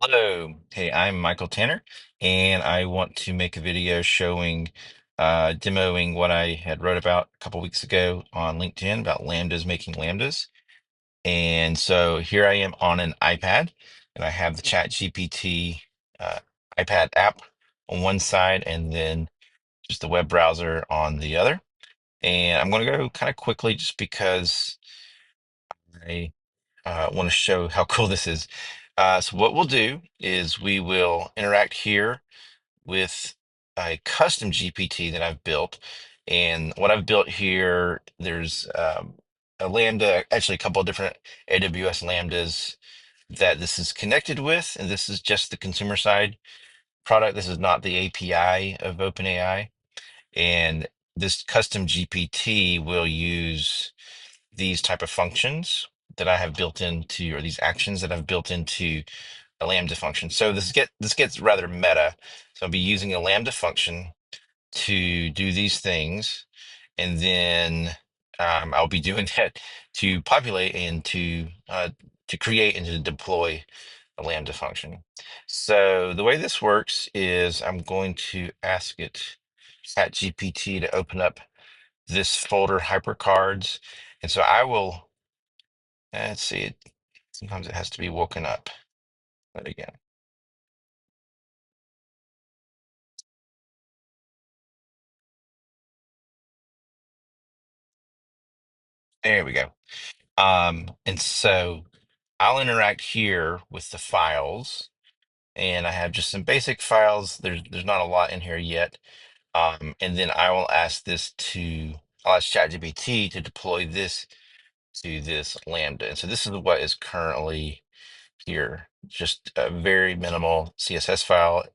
Hello. Hey, I'm Michael Tanner, and I want to make a video showing, demoing what I had wrote about a couple weeks ago on LinkedIn about lambdas making lambdas. And so here I am on an iPad, and I have the ChatGPT iPad app on one side, and then just the web browser on the other. And I'm going to go kind of quickly just because I want to show how cool this is. So what we'll do is we will interact here with a custom GPT that I've built. And what I've built here, there's a Lambda, actually a couple of different AWS Lambdas that this is connected with. And this is just the consumer side product. This is not the API of OpenAI. And this custom GPT will use these type of functions that I have built into, or these actions that I've built into a Lambda function. So this gets rather meta. So I'll be using a Lambda function to do these things, and then I'll be doing that to populate and to create and to deploy a Lambda function. So the way this works is I'm going to ask it, ChatGPT, to open up this folder HyperCards. And so I will, let's see, sometimes it has to be woken up. But again, there we go. And so I'll interact here with the files, and I have just some basic files. There's not a lot in here yet. And then I will ask I'll ask ChatGPT to deploy this to this Lambda. And so this is what is currently here, just a very minimal CSS file,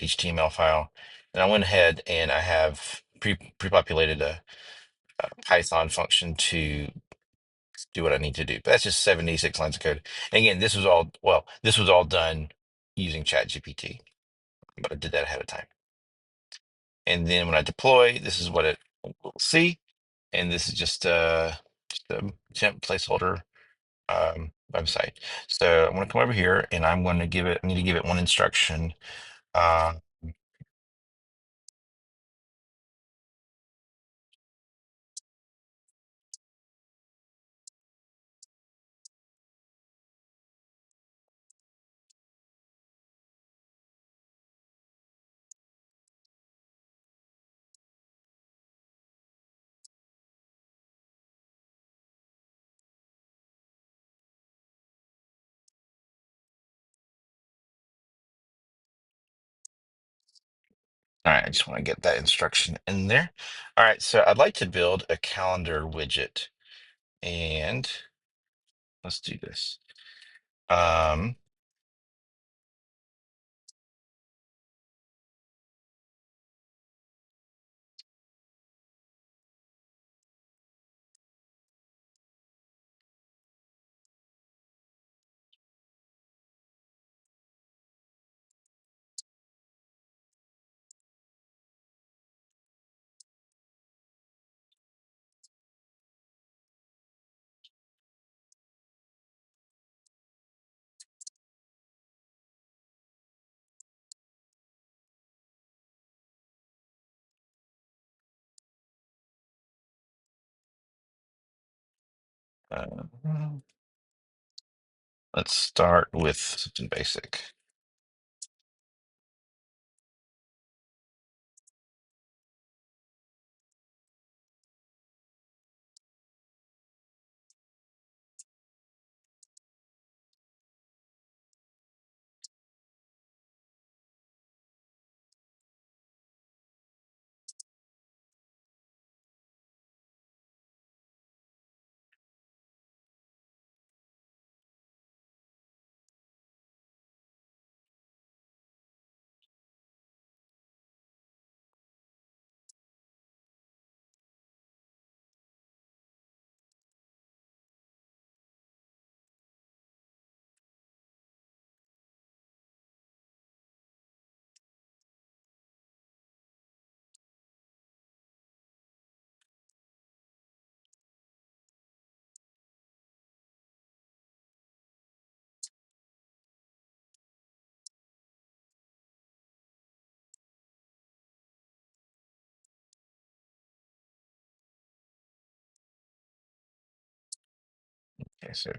HTML file. And I went ahead and I have pre-populated a Python function to do what I need to do. But that's just 76 lines of code. And again, this was all done using ChatGPT, but I did that ahead of time. And then when I deploy, this is what it will see. And this is just a temp placeholder website. So I'm going to come over here and I need to give it one instruction. Uh, all right, I just want to get that instruction in there. All right, so I'd like to build a calendar widget, and let's do this. Um, uh, let's start with something basic. Okay, so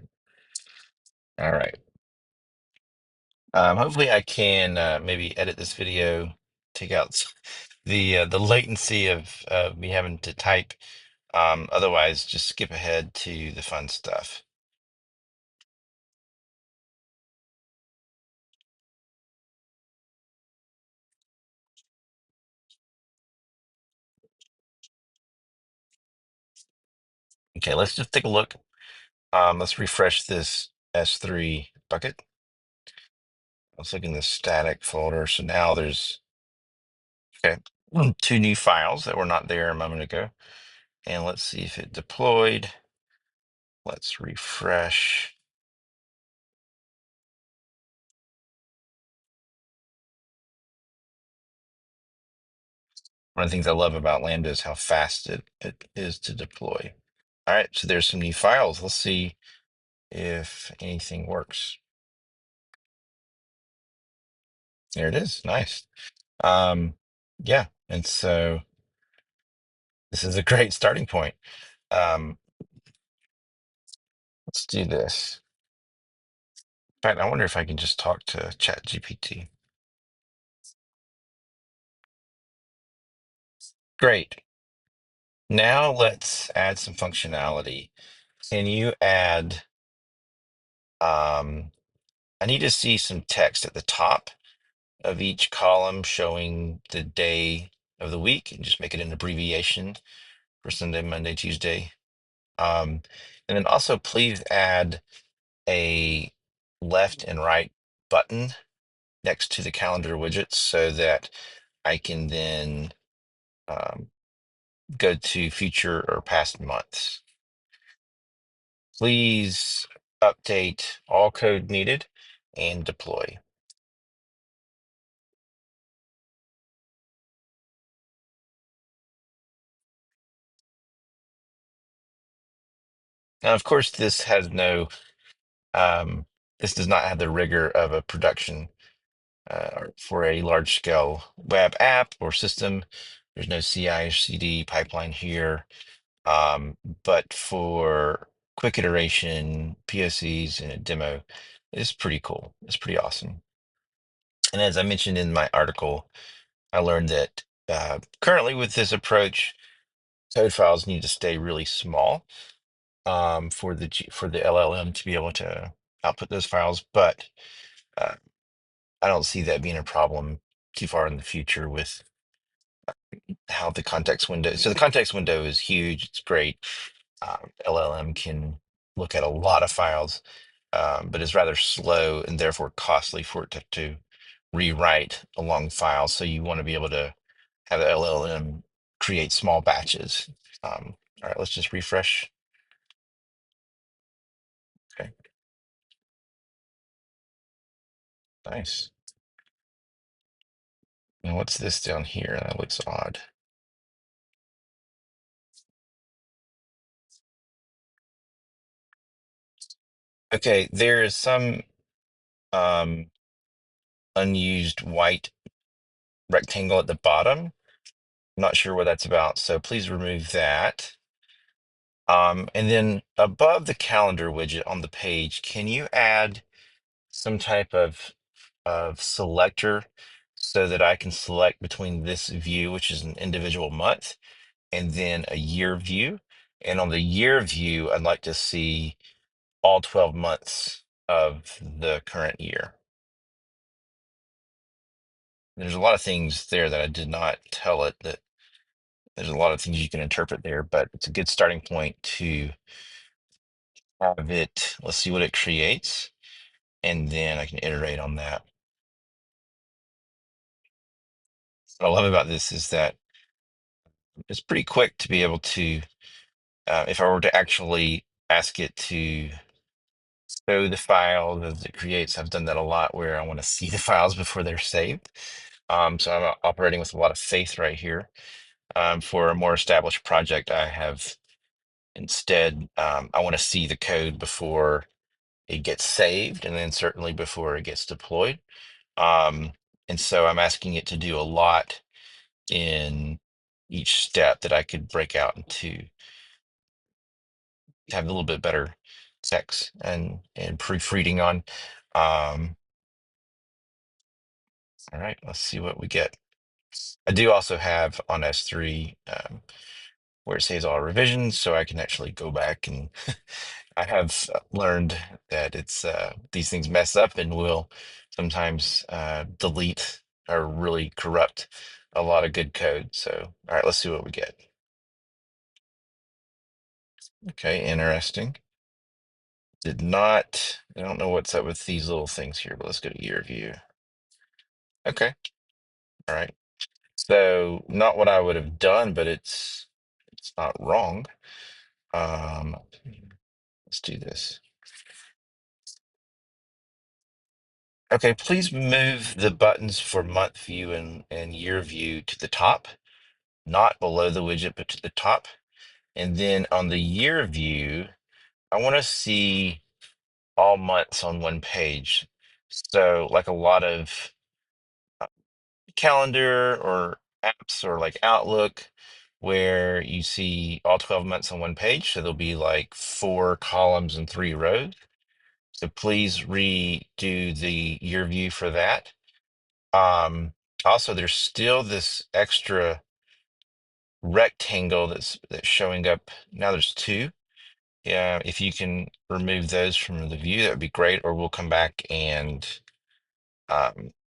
all right. Hopefully I can maybe edit this video, take out the latency of me having to type. Otherwise, just skip ahead to the fun stuff. Okay, let's just take a look. Let's refresh this S3 bucket. Let's look in the static folder. So now there's okay, two new files that were not there a moment ago. And let's see if it deployed. Let's refresh. One of the things I love about Lambda is how fast it is to deploy. All right, so there's some new files. Let's see if anything works. There it is. Nice. Um, yeah, and so this is a great starting point. Um, let's do this. In fact, I wonder if I can just talk to ChatGPT. Great. Now let's add some functionality. Can you add, I need to see some text at the top of each column showing the day of the week and just make it an abbreviation for Sunday, Monday, Tuesday. And then also please add a left and right button next to the calendar widget so that I can then um, go to future or past months. Please update all code needed and deploy. Now, of course, this does not have the rigor of a production for a large scale web app or system. There's no CI or CD pipeline here. But for quick iteration, POCs, and a demo, it's pretty cool. It's pretty awesome. And as I mentioned in my article, I learned that currently with this approach, code files need to stay really small for for the LLM to be able to output those files. But uh, I don't see that being a problem too far in the future with how the context window. So the context window is huge. It's great. LLM can look at a lot of files, but is rather slow and therefore costly for it to rewrite a long file. So you want to be able to have the LLM create small batches. All right, let's just refresh. Okay, nice. And what's this down here? That looks odd. Okay, there is some um, unused white rectangle at the bottom. I'm not sure what that's about, so please remove that. And then above the calendar widget on the page, can you add some type of selector so that I can select between this view, which is an individual month, and then a year view? And on the year view, I'd like to see all 12 months of the current year. There's a lot of things there that I did not tell it that there's a lot of things you can interpret there, but it's a good starting point to have it. Let's see what it creates, and then I can iterate on that. What I love about this is that it's pretty quick to be able to, if I were to actually ask it to show the file that it creates, I've done that a lot where I want to see the files before they're saved. So I'm operating with a lot of faith right here. For a more established project, I have instead, I want to see the code before it gets saved, and then certainly before it gets deployed. Um, and so I'm asking it to do a lot in each step that I could break out into have a little bit better text and proofreading on. Um, all right, let's see what we get. I do also have on S3 where it says all revisions, so I can actually go back and I have learned that it's these things mess up and will sometimes delete or really corrupt a lot of good code. So, all right, let's see what we get. Okay, interesting. Did not, I don't know what's up with these little things here, but let's go to year view. Okay, all right. So not what I would have done, but it's not wrong. Um, let's do this. Okay, please move the buttons for month view and year view to the top, not below the widget, but to the top. And then on the year view, I want to see all months on one page. So like a lot of calendar or apps or like Outlook, where you see all 12 months on one page. So there'll be like 4 columns and 3 rows. So please redo the year view for that. Also, there's still this extra rectangle that's showing up. Now there's two. Yeah, if you can remove those from the view, that would be great, or we'll come back and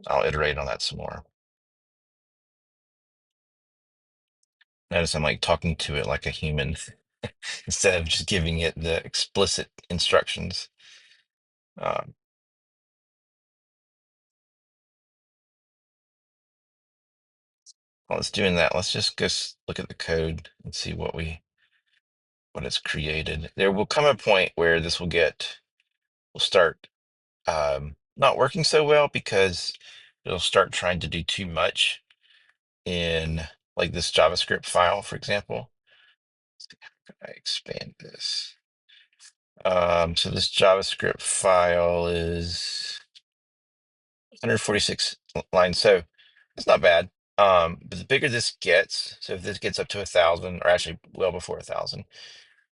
I'll iterate on that some more. Notice I'm like talking to it like a human instead of just giving it the explicit instructions. Um, While it's doing that, let's just go look at the code and see what it's created. There will come a point where this will start not working so well because it'll start trying to do too much in like this JavaScript file, for example. How can I expand this? So this JavaScript file is 146 lines, so it's not bad. But the bigger this gets, so if this gets up to 1,000, or actually well before 1,000,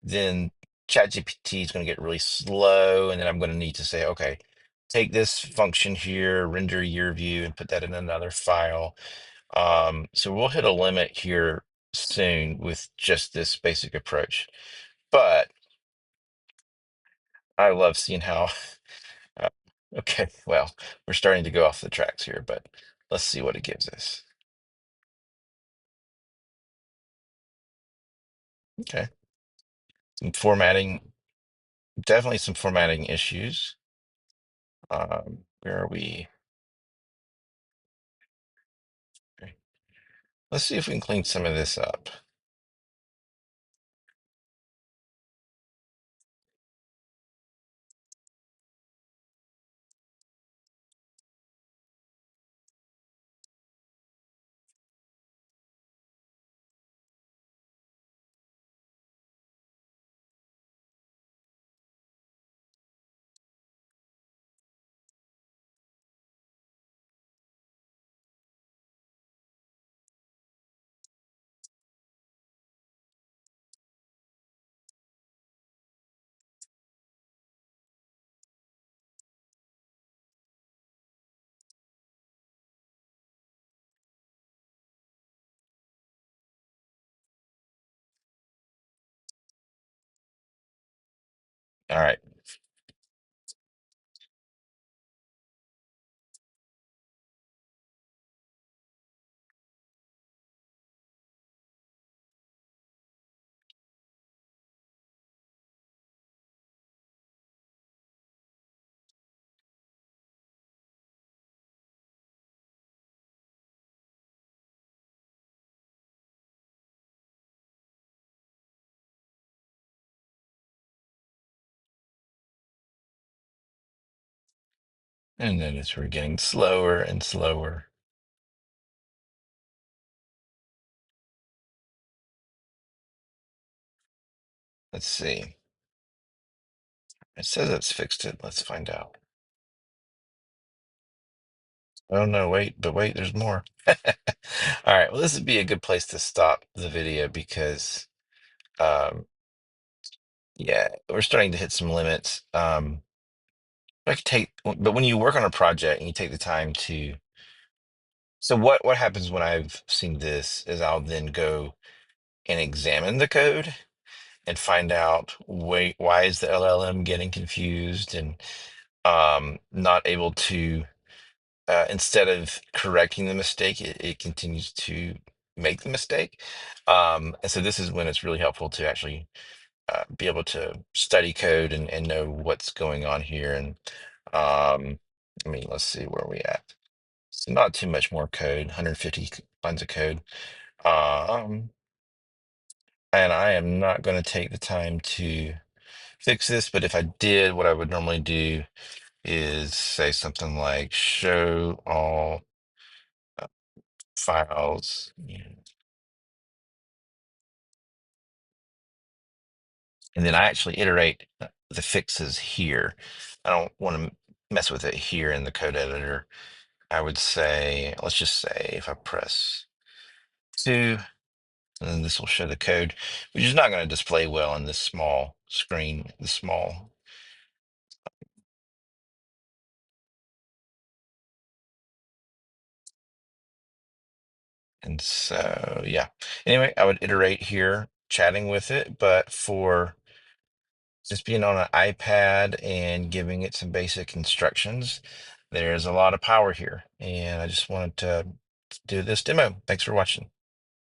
then ChatGPT is going to get really slow, and then I'm going to need to say, okay, take this function here, render year view, and put that in another file. So we'll hit a limit here soon with just this basic approach. But I love seeing how, uh, okay, well, we're starting to go off the tracks here, but let's see what it gives us. Okay, some formatting, definitely some formatting issues. Where are we? Okay. Let's see if we can clean some of this up. All right. And then we're getting slower and slower. Let's see. It says it's fixed it. Let's find out. Oh no, wait, there's more. All right, well, this would be a good place to stop the video because um, Yeah, we're starting to hit some limits. I could take, but when you work on a project and you take the time to, so what happens when I've seen this is I'll then go and examine the code and find out why is the LLM getting confused and not able to instead of correcting the mistake, it continues to make the mistake. And so this is when it's really helpful to actually be able to study code and know what's going on here. And I mean, let's see where we at. So not too much more code, 150 lines of code. Um, and I am not going to take the time to fix this, but if I did, what I would normally do is say something like show all uh, files. And then I actually iterate the fixes here. I don't want to mess with it here in the code editor. I would say, let's just say if I press 2, and then this will show the code, which is not going to display well in this small screen, the small. And so, yeah. Anyway, I would iterate here, chatting with it, but for just being on an iPad and giving it some basic instructions, there's a lot of power here. And I just wanted to do this demo. Thanks for watching.